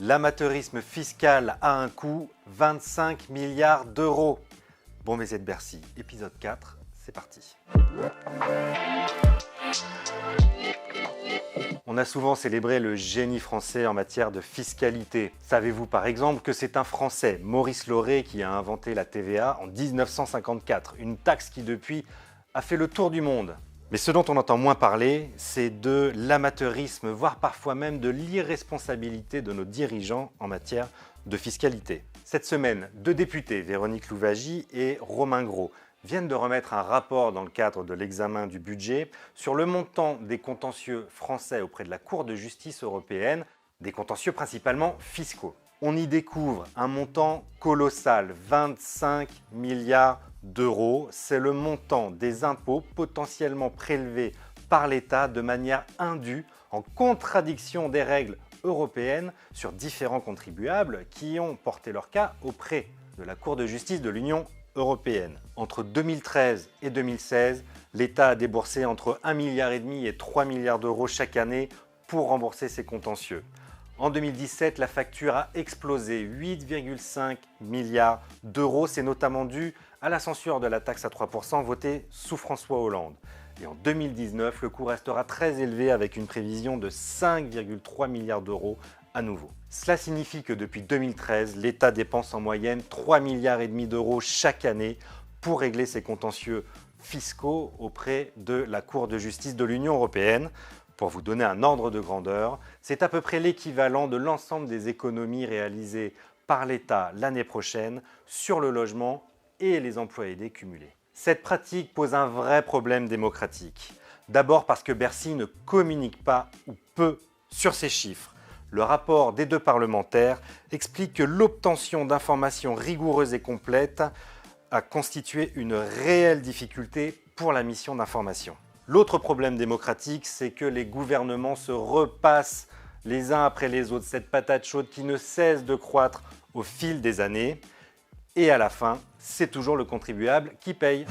L'amateurisme fiscal a un coût, 25 milliards d'euros. Bon baiser de Bercy, épisode 4, c'est parti. On a souvent célébré le génie français en matière de fiscalité. Savez-vous par exemple que c'est un Français, Maurice Lauré, qui a inventé la TVA en 1954, une taxe qui depuis a fait le tour du monde. Mais ce dont on entend moins parler, c'est de l'amateurisme, voire parfois même de l'irresponsabilité de nos dirigeants en matière de fiscalité. Cette semaine, deux députés, Véronique Louwagie et Romain Grau, viennent de remettre un rapport dans le cadre de l'examen du budget sur le montant des contentieux français auprès de la Cour de justice européenne, des contentieux principalement fiscaux. On y découvre un montant colossal, 25 milliards d'euros. C'est le montant des impôts potentiellement prélevés par l'État de manière indue, en contradiction des règles européennes sur différents contribuables qui ont porté leur cas auprès de la Cour de justice de l'Union européenne. Entre 2013 et 2016, l'État a déboursé entre 1,5 milliard et 3 milliards d'euros chaque année pour rembourser ses contentieux. En 2017, la facture a explosé, 8,5 milliards d'euros. C'est notamment dû à la censure de la taxe à 3% votée sous François Hollande. Et en 2019, le coût restera très élevé avec une prévision de 5,3 milliards d'euros à nouveau. Cela signifie que depuis 2013, l'État dépense en moyenne 3,5 milliards d'euros chaque année pour régler ses contentieux fiscaux auprès de la Cour de justice de l'Union européenne. Pour vous donner un ordre de grandeur, c'est à peu près l'équivalent de l'ensemble des économies réalisées par l'État l'année prochaine sur le logement et les emplois aidés cumulés. Cette pratique pose un vrai problème démocratique. D'abord parce que Bercy ne communique pas ou peu sur ces chiffres. Le rapport des deux parlementaires explique que l'obtention d'informations rigoureuses et complètes a constitué une réelle difficulté pour la mission d'information. L'autre problème démocratique, c'est que les gouvernements se repassent les uns après les autres, cette patate chaude qui ne cesse de croître au fil des années. Et à la fin, c'est toujours le contribuable qui paye.